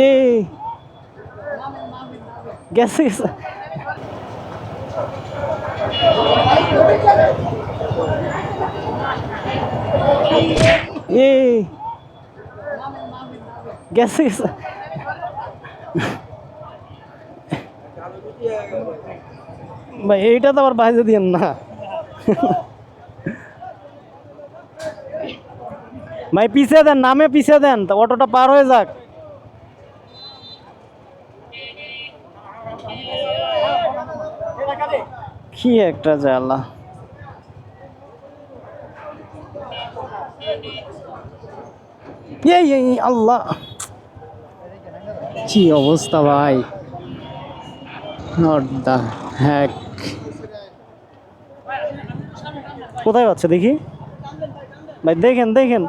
এই গেছে গেছে এই গেছে গেছে ভাই এইটা তো আবার বাইরে দিয়েন না ভাই পিছিয়ে দেন, নামে পিছিয়ে দেন, তা অটোটা পার হয়ে যাক। কি একটা জ্বালা। এই আল্লাহ, কি অবস্থা ভাই, নট দা হ্যাক। কোথায় পাচ্ছে দেখি ভাই, দেখেন দেখেন